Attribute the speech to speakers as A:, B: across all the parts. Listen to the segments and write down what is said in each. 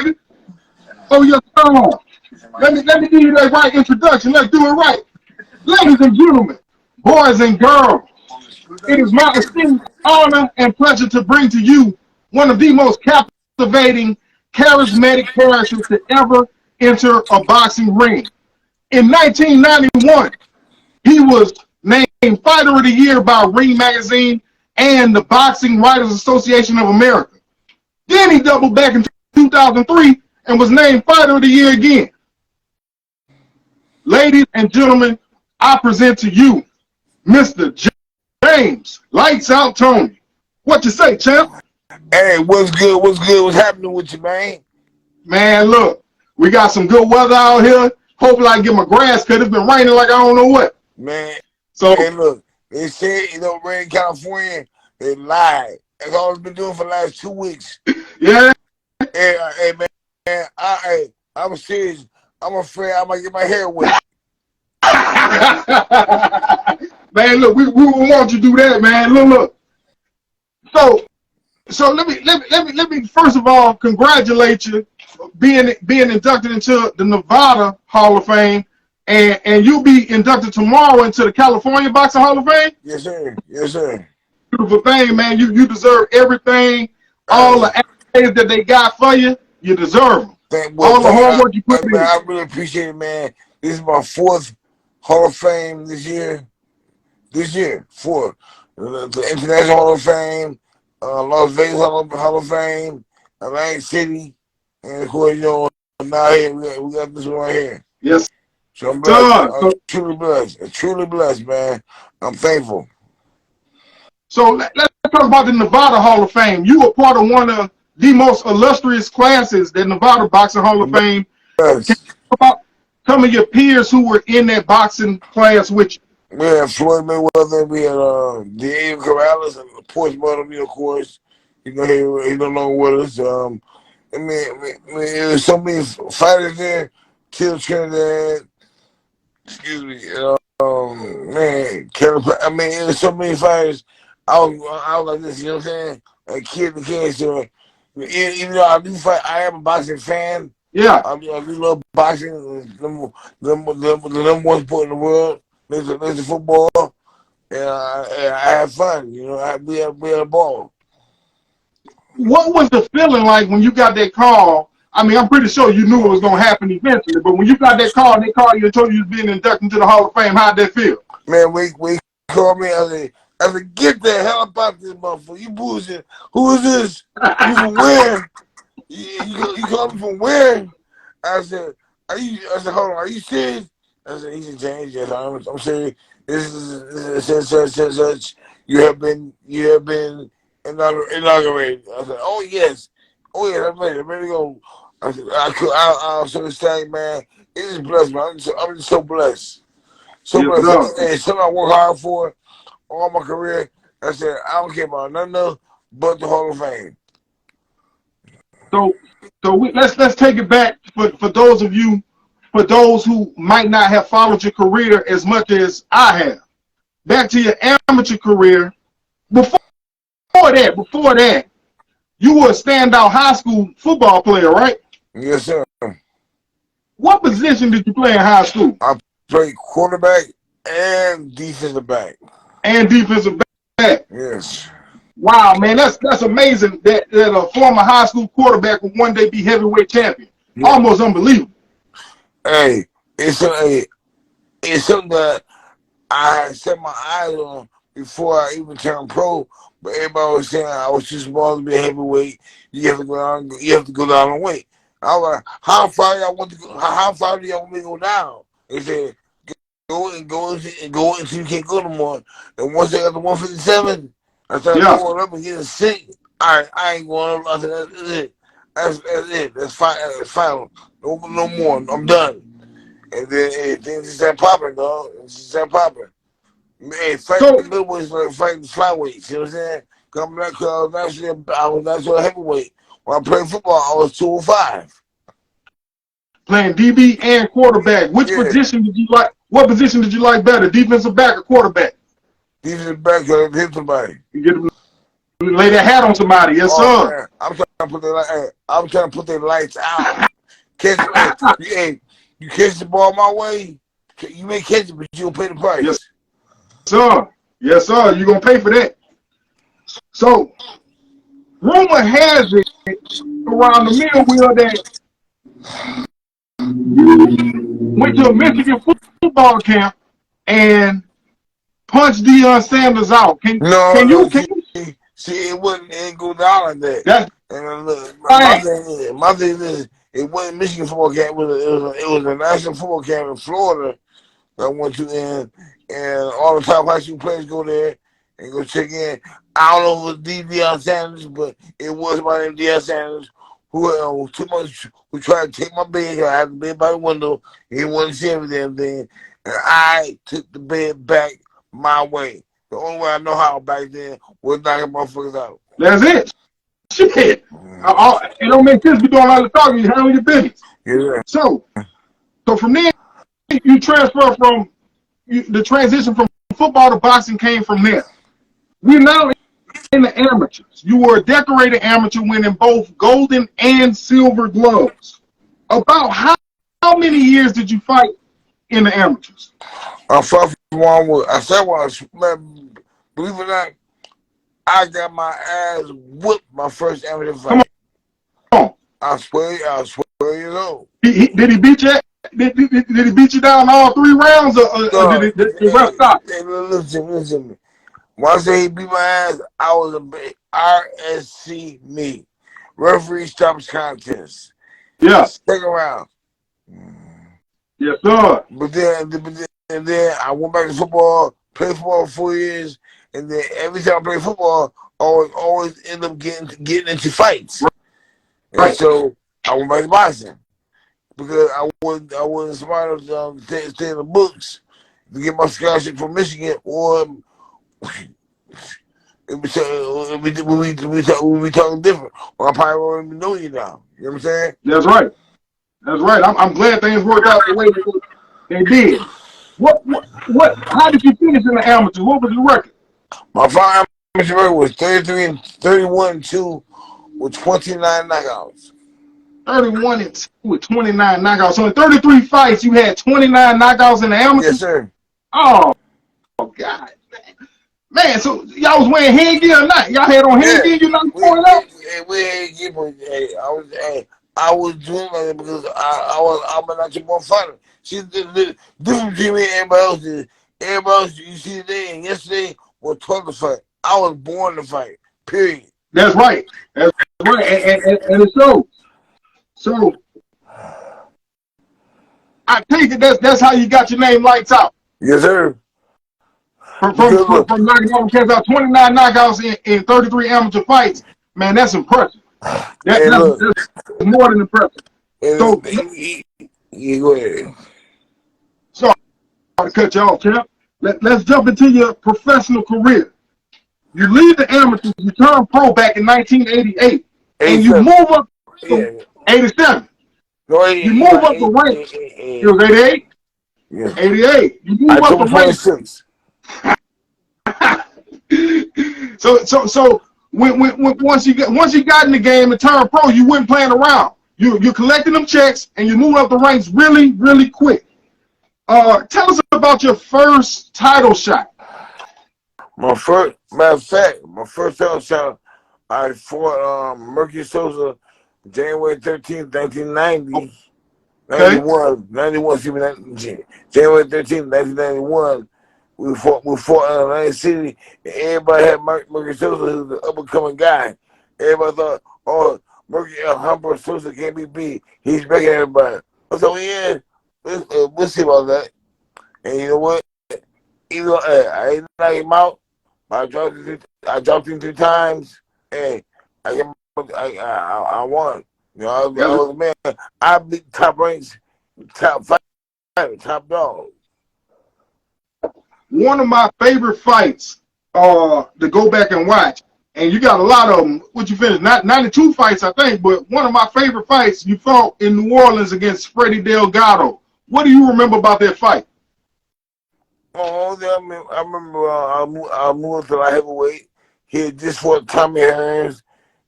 A: baby. Oh, yes, sir. Let me give you that right introduction. Let's do it right. Ladies and gentlemen, boys and girls, it is my esteemed honor and pleasure to bring to you one of the most captivating, charismatic characters to ever enter a boxing ring. In 1991, he was named Fighter of the Year by Ring Magazine and the Boxing Writers Association of America. Then he doubled back in 2003 and was named Fighter of the Year again. Ladies and gentlemen, I present to you Mr. James Lights Out Toney. What you say, champ?
B: Hey, what's good? What's good? What's happening with you, man?
A: Man, look, we got some good weather out here. Hopefully I can get my grass cut. It's been raining like I don't know what.
B: Man,
A: so
B: hey, look, they said it don't rain in California. They lied. That's all it's been doing for the last 2 weeks.
A: Yeah.
B: Hey, man, I'm serious. I'm afraid I might get my hair wet.
A: Man, look, we want you to do that, man. Look. So let me first of all congratulate you being inducted into the Nevada Hall of Fame, and you'll be inducted tomorrow into the California Boxing Hall of Fame.
B: Yes, sir. Yes, sir.
A: Beautiful thing, man. You deserve everything. All the accolades that they got for you, you deserve them. All the hard work you put in.
B: I really appreciate it, man. This is my 4th Hall of Fame this year. Fourth. The International Hall of Fame, Las Vegas Hall of Fame, Atlantic City, and of course, now here we got this one right here.
A: Yes.
B: So I'm blessed. I'm truly blessed. Truly blessed, man. I'm thankful.
A: So let's talk about the Nevada Hall of Fame. You were part of one of the most illustrious classes that Nevada Boxing Hall of Fame.
B: Yes.
A: Can you talk about some of your peers who were in that boxing class with you?
B: We had Floyd Mayweather, we had Deion Corrales, and Portsmouth, of course. He no longer with us. I mean, there's so many fighters there. Till Trinidad, excuse me. Man, there's so many fighters. I was like this, you know what I'm saying? A kid to cancer. Even though I do fight, I am a boxing fan.
A: Yeah.
B: I do love boxing. The number one sport in the world. There's the football. And I have fun, we had a ball.
A: What was the feeling like when you got that call? I mean, I'm pretty sure you knew it was going to happen eventually, but when you got that call and they called you and told you was being inducted into the Hall of Fame, how'd that feel?
B: Man, we called me. I said, get the hell about this motherfucker. You bullshit. Who is this? You from where? You called me from where? I said, hold on, are you serious? I said, he's in James. Yes, I'm serious. This is such. You have been inaugurated. I said, oh yes, I'm ready to go. I said, I'm so ecstatic, man. It is blessed, man. I'm just so blessed. So blessed. It's something I work hard for all my career. I said, I don't care about nothing else but the Hall of Fame.
A: So let's take it back for those of you, for those who might not have followed your career as much as I have. Back to your amateur career. Before that, you were a standout high school football player, right?
B: Yes, sir.
A: What position did you play in high school?
B: I played quarterback and defensive back. Yes.
A: Wow, man, that's amazing that a former high school quarterback will one day be heavyweight champion. Yeah. Almost unbelievable.
B: Hey, it's something that I had set my eyes on before I even turned pro. But everybody was saying I was too small to be a heavyweight. You have to go down and weight. I was like, how far do y'all want me to go down? They said, go until you can't go no more. And once they got to 157, I started going up and getting sick. I ain't going up. I said, that's it. That's it. That's final. No more. I'm done. And then things started popping, dog. Man, fighting the middleweights like fighting the flyweights. You know what I'm saying? I was actually a heavyweight. When I played football, I was 205.
A: Playing DB and quarterback. Which position did you like? What position did you like better, defensive back or quarterback?
B: Defensive back, because I hit somebody.
A: You get him lay that hat on somebody. Yes,
B: Oh
A: sir.
B: man, I'm trying to put their lights out. Catch, hey, you catch the ball my way, you may catch it, but you don't pay the price.
A: Yes, sir. Yes, sir. You're gonna pay for that. So, rumor has it around the mill wheel that went to a Michigan football camp and punched Deion Sanders out. Can
B: No,
A: you
B: see, it didn't go down like that.
A: that's
B: And look,
A: right.
B: my thing is, it wasn't Michigan football camp. It was a national football camp in Florida that I went to and all the top high school players go there and go check in. I don't know if it was Deion Sanders, but it was my name Deion Sanders who who tried to take my bed. I had the bed by the window. He wanted to see every damn thing, and I took the bed back my way. The only way I know how back then was knocking motherfuckers out.
A: That's it. Shit. It don't make sense. You doing all the talking. You handle your business.
B: Yeah.
A: So from there, you transfer from the transition from football to boxing came from there. We're now in the amateurs. You were a decorated amateur winning both golden and silver gloves. About how many years did you fight in the amateurs?
B: I fought for one with, I said, man, believe it or not, I got my ass whooped my first amateur fight.
A: Come on.
B: I swear you know.
A: Did he beat you? Did he beat you down all 3 rounds, or did the ref stop?
B: Listen to me. Once he beat my ass, I was a big RSC me. Referee stops contest.
A: Yeah.
B: Second round.
A: Yes, sir.
B: But then I went back to football, played football for 4 years, and then every time I played football, I always end up getting into fights.
A: Right.
B: And so I went back to boxing because I wasn't smart enough to stay in the books to get my scholarship from Michigan, or we talking different. Or I probably already know you now. You know what I'm saying?
A: That's right. That's right. I'm glad things worked out the way they did. What? How did you finish in the amateurs? What was the record?
B: My final amateur record was 31-2 with 29 knockouts.
A: 31-2 with 29 knockouts. So in 33 fights, you had 29 knockouts in the amateurs?
B: Yes, sir.
A: Oh, God. Man, so y'all was wearing headgear or not? Y'all had on headgear? You not going up?
B: We had headgear, but I was doing that because I'm a natural born fighter. See, the difference between me and everybody else is, everybody else you see today and yesterday was taught to fight. I was born to fight, period.
A: That's right. That's right. And it shows. So, I take it that's how you got your name Lights Out.
B: Yes, sir.
A: From knocking all cats out, 29 knockouts in 33 amateur fights, man, that's impressive. That's more than impressive. So,
B: go ahead.
A: Sorry to cut you off, champ. Let's jump into your professional career. You leave the amateurs, you turn pro back in 1988, and you move up to 87.
B: No,
A: you move up the ranks. It was 88?
B: Yeah.
A: 88. You move up the ranks. So once you got in the game and turned pro, you weren't playing around. You're collecting them checks and you move up the ranks really, really quick. Tell us about your first title shot.
B: Matter of fact, my first title shot, I fought Mercury Sosa January 13th, 1990.
A: Okay.
B: 91, January 13th, 1991. We fought in Atlantic City, and everybody had Mercury Sosa, who's the up-and-coming guy. Everybody thought, oh, Mercury Humber Sosa can't be beat. He's breaking everybody. So, yeah, we'll see about that. And you know what? Even though I didn't knock him out, I dropped him 3 times. Hey, I won. You know, I was a man. I beat top ranks, top fighter, top dog.
A: One of my favorite fights to go back and watch, and you got a lot of them. What you finished? 92 fights, I think, but one of my favorite fights you fought in New Orleans against Freddie Delgado. What do you remember about that fight?
B: Oh, I remember I moved to light heavyweight. He had just fought Tommy Hearns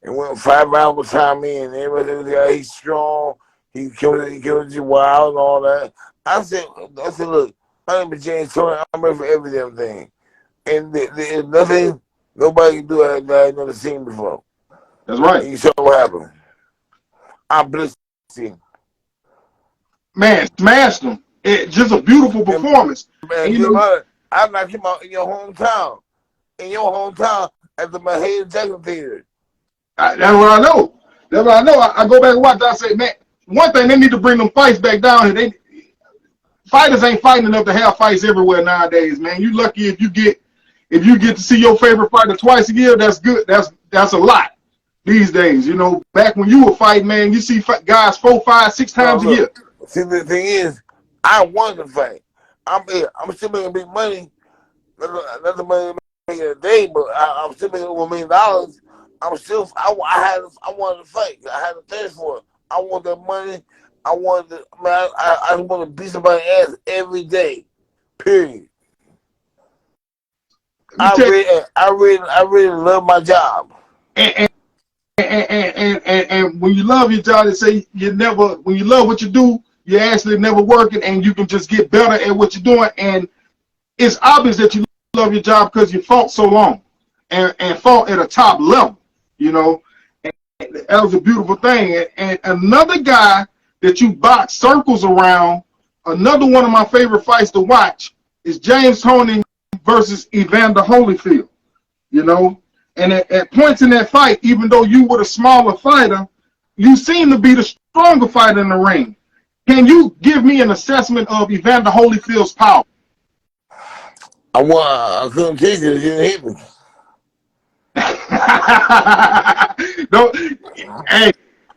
B: and went 5 rounds with Tommy, and everybody said, he's strong. He killed you wild and all that. I said, look, my name is James Toney. I'm ready for every damn thing. And there's nothing nobody can do that I never seen before.
A: That's right.
B: And you saw what happened. I'm blessed to see him.
A: Man, smashed him. Just a beautiful performance.
B: And you know, I knocked him out in your hometown. In your hometown at the Mahalia Jackson Theater.
A: That's what I know. That's what I know. I go back and watch. I say, man, one thing, they need to bring them fights back down here. Fighters ain't fighting enough to have fights everywhere nowadays, man. You lucky if you get to see your favorite fighter twice a year. That's good. That's a lot these days. You know, back when you were fighting, man, you see guys 4, 5, 6 times a year.
B: See, the thing is, I wanted to fight. I'm still making big money. Not the money making a day, but I'm still making over $1 million. I wanted to fight. I had to thirst for it. I want that money. I just want to beat somebody's ass every day. Period. I really love my job.
A: And when you love your job, they say when you love what you do, you're actually never working, and you can just get better at what you're doing. And it's obvious that you love your job because you fought so long and fought at a top level, you know. And that was a beautiful thing. And another guy that you box circles around, another one of my favorite fights to watch is James Toney versus Evander Holyfield, you know. And at points in that fight, even though you were the smaller fighter, you seem to be the stronger fighter in the ring. Can you give me an assessment of Evander Holyfield's power?
B: I couldn't take it. It didn't hit me.
A: No, hey,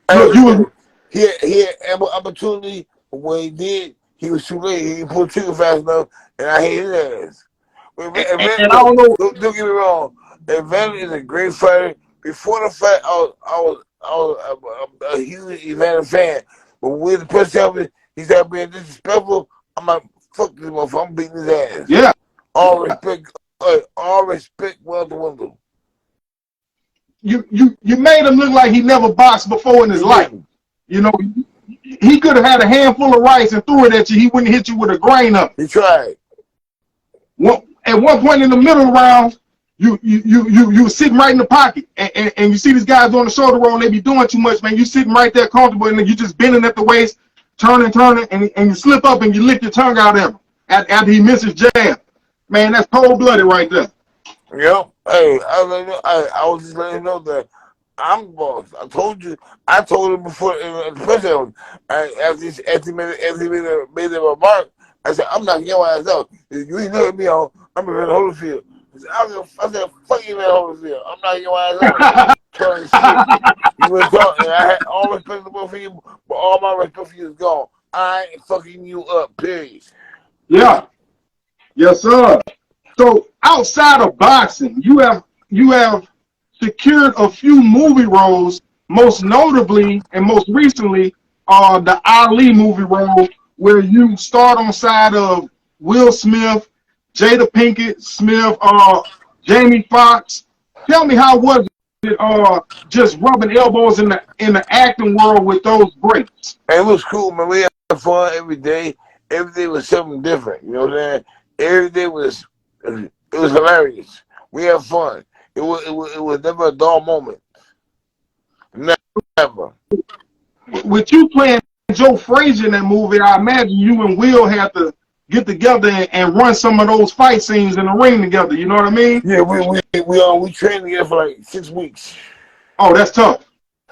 A: look,
B: he had ample opportunity, but when he did, he was too late. He didn't pull the trigger fast enough, and I hate his ass.
A: And I don't know.
B: Don't get me wrong. Evander is a great fighter. Before the fight, I was a huge Evander fan. But with the press conference, he started being disrespectful. I'm like, fuck this motherfucker. I'm beating his ass.
A: Yeah.
B: All respect, well to window.
A: You made him look like he never boxed before in his life. You know, he could have had a handful of rice and threw it at you. He wouldn't hit you with a grain of it.
B: He tried.
A: Well, at one point in the middle of the round, you were sitting right in the pocket, and you see these guys doing the shoulder roll, and they be doing too much, man. You sitting right there comfortable, and then you just bending at the waist, turning, and you slip up and you lick your tongue out at him after he misses jab. Man, that's cold-blooded right there.
B: Yep. Hey, I was just letting you know that I'm the boss. I told him before in the press conference. After he made a remark, I said, I'm knocking your ass out. You ain't looking at me on. I'm in Holyfield. I said, fuck you, man, Holyfield. I'm knocking your ass out. Telling shit. You were talking. I had all respect for you, but all my respect for you is gone. I ain't fucking you up, period.
A: Yeah. Yes, sir. So outside of boxing, you have secured a few movie roles, most notably and most recently the Ali movie role, where you start on side of Will Smith, Jada Pinkett Smith, Jamie Foxx. Tell me, how was it just rubbing elbows in the acting world with those greats?
B: It was cool, man. We had fun every day. Every day was something different. You know what I'm saying? Every day was hilarious. We had fun. It was never a dull moment. Never.
A: With you playing Joe Frazier in that movie, I imagine you and Will had to get together and run some of those fight scenes in the ring together. You know what I mean?
B: Yeah, we trained together for like 6 weeks.
A: Oh, that's tough.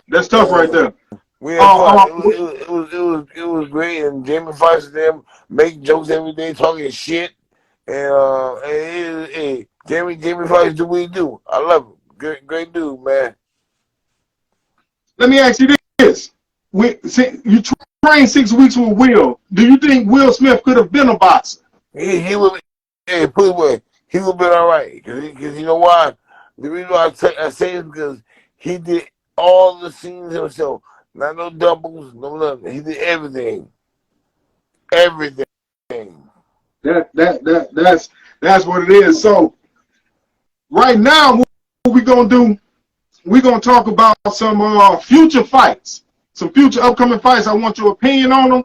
A: That's tough right there.
B: We had fun. It was great, and Jamie Foxx and them making jokes every day, talking shit, and Jamie Foxx do what he do. I love him. Great dude, man.
A: Let me ask you this: you trained 6 weeks with Will. Do you think Will Smith could have been a boxer?
B: He would. Hey, put it away. He would have been all right. Because you know why? The reason why I say it is because he did all the scenes himself. Not no doubles, no nothing. He did everything. Everything.
A: That's what it is. So right now, we're gonna do, we're gonna talk about some future fights, some future upcoming fights. I want your opinion on them.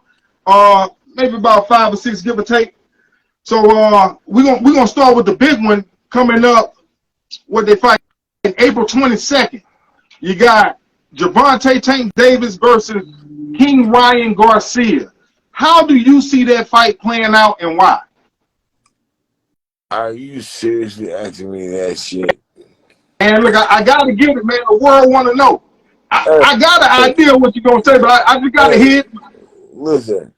A: Maybe about 5 or 6, give or take. So we're gonna start with the big one coming up. What they fight April 22nd. You got Gervonta Tank Davis versus King Ryan Garcia. How do you see that fight playing out and why?
B: Are you seriously asking me that shit?
A: And look, I got to get it, man. The world want to know. I got an idea of what you're going to say, but I just got to hear it.
B: Listen,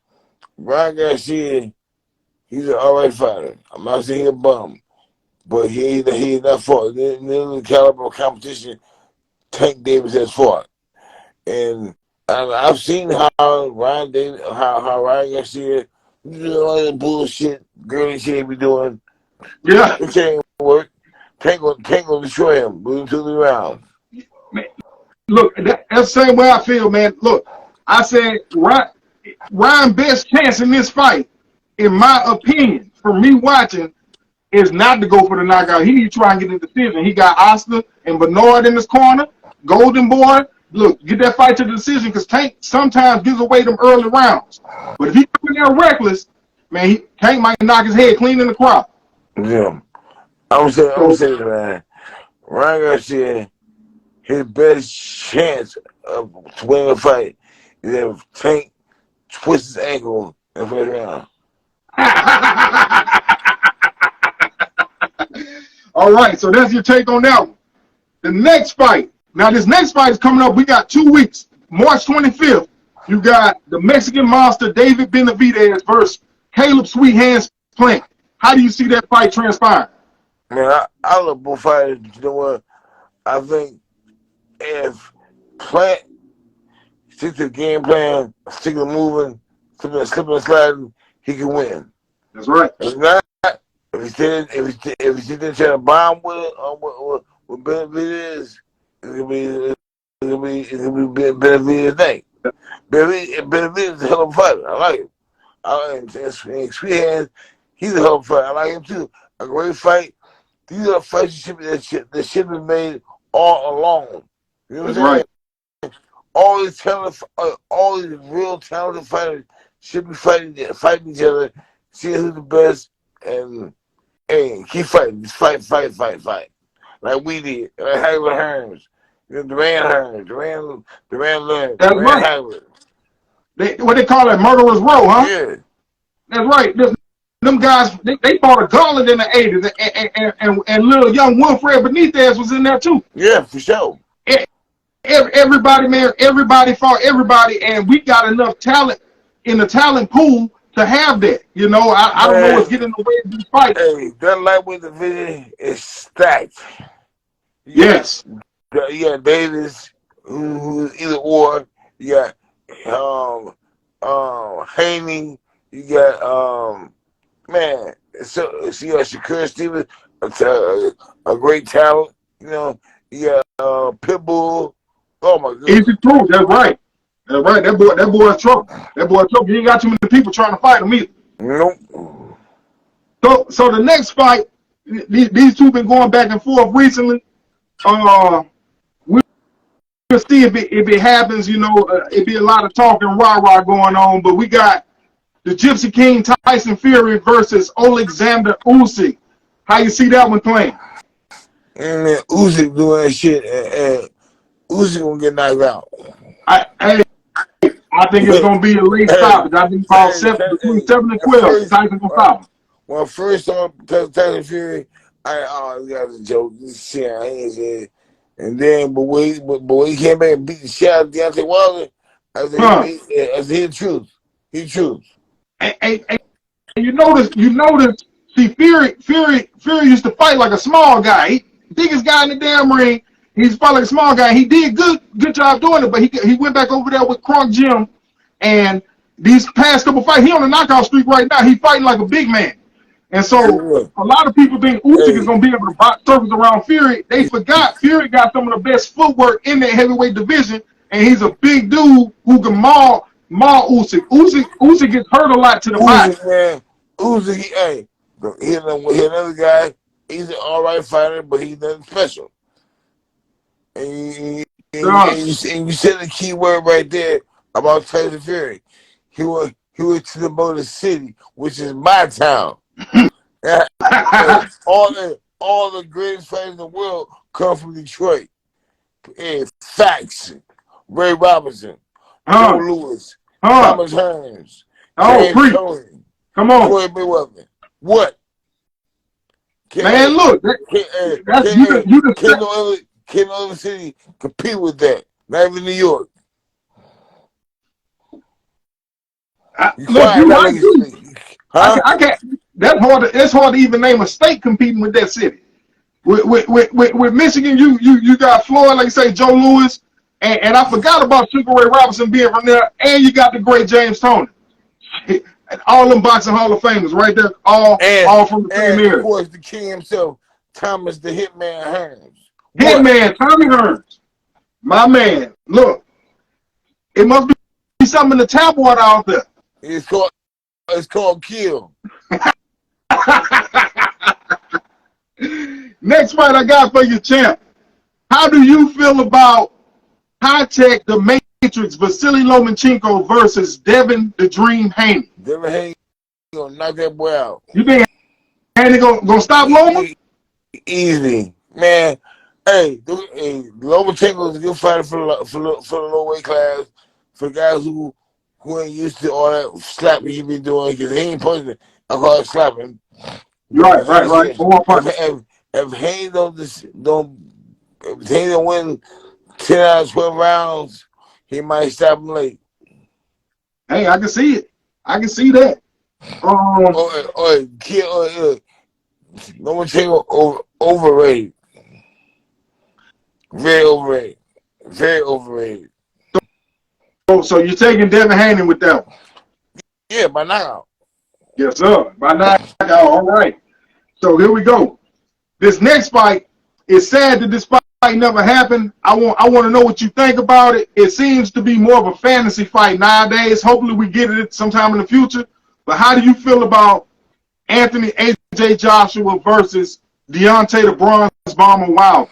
B: Ryan Garcia, he's an alright fighter. I'm not saying he's a bum, but he's not fought. In the caliber of competition Tank Davis has fought. And I've seen how Ryan Garcia, all the bullshit, girly shit he be doing.
A: Yeah.
B: It can't work. Tank will destroy him. Move to the round.
A: Man, look, that's the same way I feel, man. Look, I said Ryan's best chance in this fight, in my opinion, for me watching, is not to go for the knockout. He need to try and get the decision. He got Oscar and Bernard in his corner. Golden Boy, look, get that fight to the decision because Tank sometimes gives away them early rounds. But if he come in there reckless, man, Tank might knock his head clean in the crowd.
B: Yeah. I'm saying, man, Ryan Garcia, his best chance of winning a fight is if Tank twists his ankle in the first round.
A: All right, so that's your take on that one. The next fight. Now, this next fight is coming up. We got 2 weeks. March 25th, you got the Mexican monster David Benavidez versus Caleb Sweet Hands Plant. How do you see that fight transpiring?
B: Man, I love both fighters. You know what? I think if Plant sticks to the game plan, stick to moving, slipping and sliding, he can win.
A: That's right.
B: If not, if he sit there trying to bomb with it, with Benavidez, it's gonna be Benavidez' thing. Benavidez is a hell of a fighter. I like him. I like him. Sweet Hands, he's a hell of a fighter. I like him too. A great fight. These are fights that should have been made all along. You know what I'm saying? Right. All these real talented fighters should be fighting each other, see who's the best, and keep fighting. Just fight. Like we did. Like Hagler Hearns. Duran Hearns. Duran Lund.
A: That's
B: Duran
A: right.
B: Hagler.
A: What they call it, murderer's row, huh?
B: Yeah.
A: That's right. Them guys, they fought a gauntlet in the 80s, and little young Wilfred Benitez was in there too.
B: Yeah, for sure.
A: Everybody, man, everybody fought everybody, and we got enough talent in the talent pool to have that. You know, I don't know what's getting in the way of these fights.
B: Hey, that lightweight division is stacked.
A: Yes.
B: You got Davis, who's either or. You got Haney. You got man. So you got Shakur Stevens, a great talent. You know, you got Pitbull. Oh my goodness.
A: Easy proof. That's right. That's right. That boy's trouble. That boy's trouble. You ain't got too many people trying to fight him either.
B: Nope.
A: So the next fight, these two been going back and forth recently. We'll see if it happens. You know, it be a lot of talking rah-rah going on. But we got the Gypsy King Tyson Fury versus Alexander Usyk. How you see that one playing?
B: Man, Usyk doing that shit, and Usyk gonna get knocked out.
A: I think it's gonna be a late stoppage. I think about between 7 and 12. Tyson gonna stop.
B: When I first saw Tyson Fury, this guy's a joke. This shit, I ain't saying. And then, but when he came back and beat the shit out of Deontay Wilder, I said, he the truth. He the truth.
A: And you notice, see, Fury used to fight like a small guy. He biggest guy in the damn ring. He's fighting like a small guy. He did good job doing it, but he went back over there with Kronk Jim, and these past couple fights, he on a knockout streak right now. He fighting like a big man. And so a lot of people think Usyk is going to be able to box circles around Fury. They forgot Fury got some of the best footwork in that heavyweight division, and he's a big dude who can maul Usyk. Usyk gets hurt a lot to the body.
B: Man, Usyk, he's another guy. He's an all right fighter, but he's nothing special.
A: Dog.
B: And you said the key word right there about Tyson Fury. He went to the Motor City, which is my town. And all the greatest fighters in the world come from Detroit. And facts. Ray Robinson, Joe
A: Huh?
B: Louis,
A: Huh?
B: Thomas Hearns,
A: Oh,
B: James
A: preach.
B: Toney,
A: Come on.
B: Floyd Mayweather. What?
A: Man,
B: Can,
A: look.
B: can,
A: That's
B: can,
A: you the
B: can no other city compete with that? Not even New York. You
A: look,
B: quiet,
A: you
B: that
A: right too.
B: nigga. Huh?
A: I can't. It's hard to even name a state competing with that city. With Michigan, you got Floyd, like you say, Joe Louis, and I forgot about Sugar Ray Robinson being from there, and you got the great James Toney. And all them boxing Hall of Famers right there, all from the same
B: And of
A: area.
B: course the king himself, Thomas the Hitman Hearns. What?
A: Hitman, Tommy Hearns, my man. Look, it must be something in the tabloid out there.
B: It's called Kill.
A: Next fight I got for you, champ. How do you feel about High Tech, the Matrix, Vasily Lomachenko versus Devin the Dream Haney?
B: Devin Haney gonna knock that boy out.
A: You think Haney gonna stop Loma?
B: Easy, man. Hey, Lomachenko is a good fighter for the low weight class. For guys who ain't used to all that slapping he been doing, because he ain't punching. I call it slapping. But
A: Right.
B: if Haney if Haney don't win 10 out of 12 rounds, he might stop him late.
A: Hey, I can see it. I can see that.
B: Lomachenko overrated. Very overrated. Very overrated.
A: So you're taking Devin Haney with that one?
B: Yeah, by now.
A: Yes, sir. By now, all right. So here we go. This next fight, it's sad that this fight never happened. I want to know what you think about it. It seems to be more of a fantasy fight nowadays. Hopefully we get it sometime in the future. But how do you feel about Anthony AJ Joshua versus Deontay the Bronze Bomber Wilder?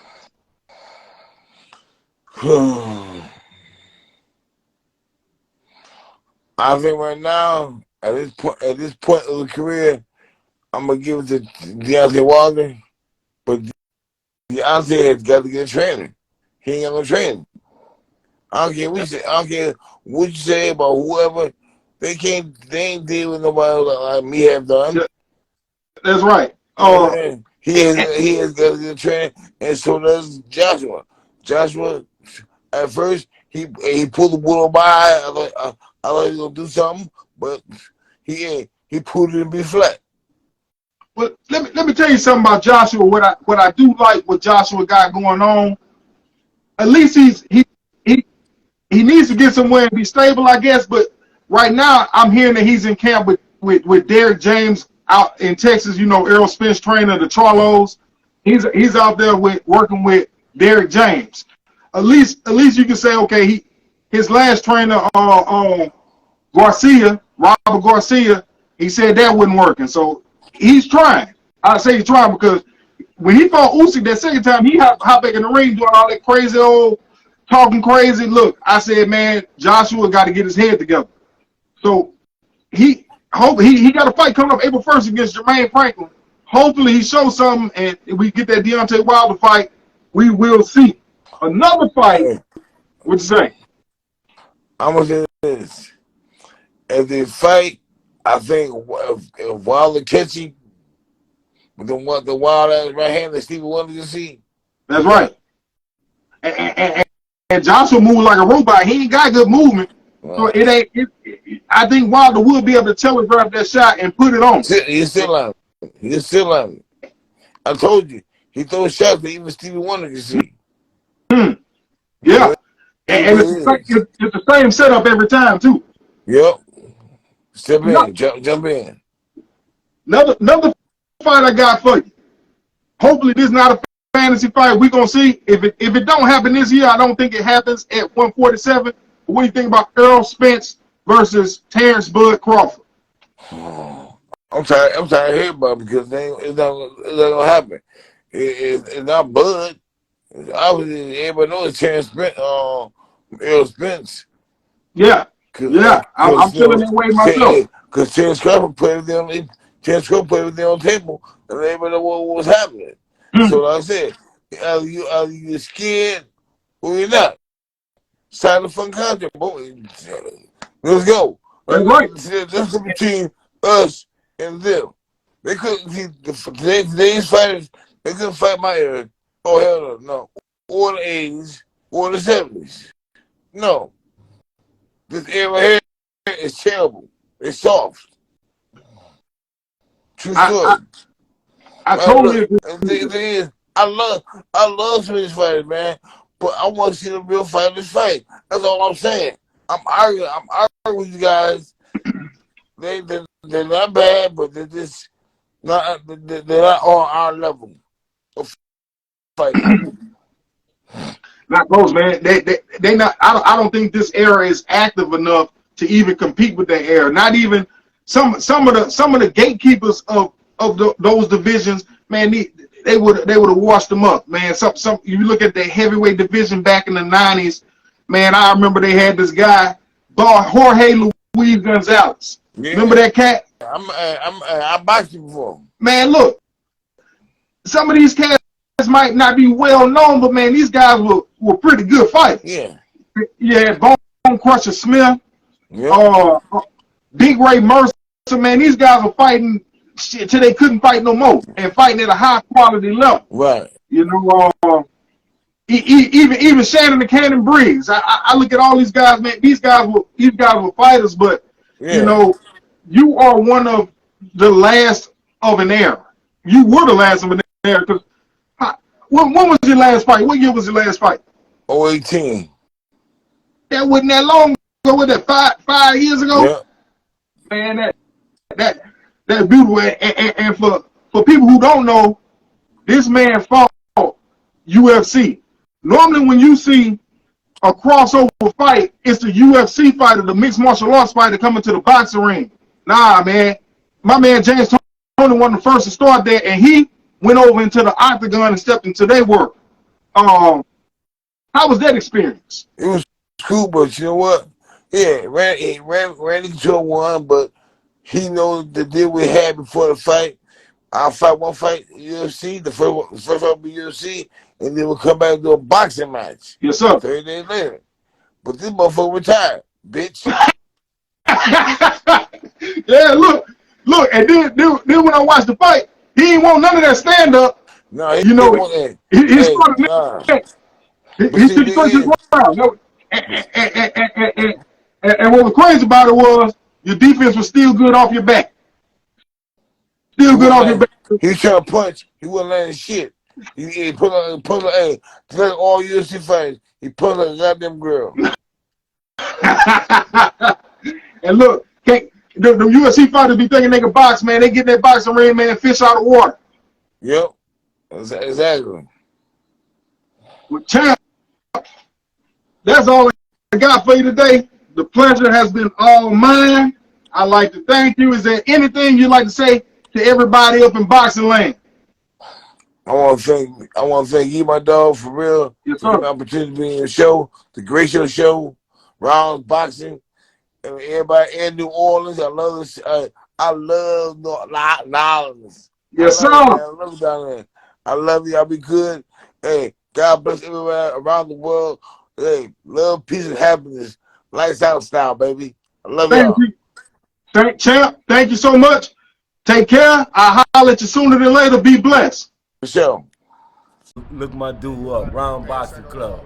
B: I think right now, at this point of the career, I'm gonna give it to Deontay Wilder, but Deontay has got to get a training. He ain't got no training. I don't care what you say. I don't care what you say about whoever. They ain't deal with nobody like me have done.
A: That's right.
B: He has got to get a training, and so does Joshua. Joshua, at first, he pulled the bull by. I thought he was gonna do something, but he proved it to be flat.
A: But let me tell you something about Joshua. What I do like what Joshua got going on. At least he needs to get somewhere and be stable, I guess. But right now, I'm hearing that he's in camp with Derek James out in Texas. You know, Errol Spence trainer, the Charlos. He's out there working with Derek James. At least you can say, okay, his last trainer, Garcia, Robert Garcia, he said that wasn't working. So he's trying. I say he's trying because when he fought Usyk that second time, he hopped back in the ring doing all that crazy old talking crazy. Look, I said, man, Joshua got to get his head together. So he got a fight coming up April 1st against Jermaine Franklin. Hopefully he shows something and we get that Deontay Wilder fight. We will see. Another fight. What you say?
B: I'm gonna say this: if they fight, I think if Wilder catch him with the wild ass right hand that Stevie wanted to see.
A: That's right. And Joshua moved like a robot. He ain't got good movement. So it ain't. I think Wilder would be able to telegraph that shot and put it on.
B: He's still on. He's still on. I told you, he throws shots that even Stevie Wonder can see.
A: Yeah, and it's the same setup every time too.
B: Yep. Step in, jump in.
A: Another fight I got for you. Hopefully this is not a fantasy fight. We're gonna see. If it don't happen this year, I don't think it happens at 147. But what do you think about Errol Spence versus Terrence Bud Crawford?
B: I'm tired of hearing about it because it's not gonna happen. It's not Bud. Obviously, everybody knows Terrence Spence, Earl Spence.
A: Yeah, yeah. I'm feeling that way myself.
B: Because Terrence Crawford put everything on the table, and everybody know what was happening. So like I said, either you're scared or you're not. Sign the fucking contract, boy. Let's go.
A: That's right.
B: That's between us and them. They couldn't see today's fighters. They couldn't fight my era. Oh hell no, or the '80s or the '70s. No, this era here is terrible. It's soft. True story.
A: I totally agree.
B: The thing is, I love some of these fighters, man. But I want to see the real fighters fight. That's all I'm saying. I'm arguing with you guys. They're not bad, but they're just not. They're not on our level of fighting.
A: Not close, man. They not. I don't think this era is active enough to even compete with that era. Not even some of the gatekeepers of those divisions, man. They would have washed them up, man. Some you look at the heavyweight division back in the '90s, man. I remember they had this guy, Jorge Luis Gonzalez. Yeah. Remember that cat?
B: I boxed him before.
A: Man, look, some of these cats might not be well known, but man, these guys were pretty good fighters.
B: Yeah.
A: Yeah, Bone Crusher Smith, Big Ray Mercer, man. These guys were fighting shit till they couldn't fight no more, and fighting at a high quality level.
B: Right.
A: You know, even Shannon the Cannon Briggs. I look at all these guys, man. These guys were fighters, but you know, you are one of the last of an era. You were the last of an era. Because when was your last fight? What year was your last fight?
B: 2018.
A: That wasn't that long ago. Was that 5 years ago?
B: Yeah.
A: Man, that's beautiful. And for people who don't know, this man fought UFC. Normally, when you see a crossover fight, it's the UFC fighter, the mixed martial arts fighter coming to the boxing ring. Nah, man. My man James Toney was the first to start there, and he went over into the octagon and stepped into their work. How was that experience?
B: It was cool, but you know what? Yeah, Randy Joe won, but he knows the deal we had before the fight. I'll fight one fight UFC, the first fight will be UFC, and then we'll come back and do a boxing match.
A: Yes, sir.
B: 30 days later. But this motherfucker retired, bitch.
A: Yeah, look, and then when I watched the fight, he ain't want none of that stand up.
B: No, he
A: you know,
B: didn't want that.
A: He took his round. And what was crazy about it was your defense was still good off your back. Still good off your back.
B: He was trying to punch. He wasn't letting shit. He put on like all UFC fighters. He put on a goddamn girl.
A: And look, the UFC fighters be thinking they can box, man. They get that boxing ring, man, fish out of water.
B: Yep, exactly.
A: Well, champ, that's all I got for you today. The pleasure has been all mine. I'd like to thank you. Is there anything you'd like to say to everybody up in boxing land?
B: I want to thank you, my dog, for real.
A: Yes,
B: for the opportunity to be in your show, the Great Show, Rounds Boxing, and everybody in New Orleans. I love this. I love New Orleans.
A: Yes, sir.
B: I love you down there. I love you. I'll be good. Hey, God bless everywhere around the world. Hey, love, peace, and happiness. Lights out style, baby. I love y'all.
A: Champ, thank you so much. Take care. I'll holler at you sooner than later. Be blessed.
B: For sure.
C: Look my dude up, Round Boxing Club.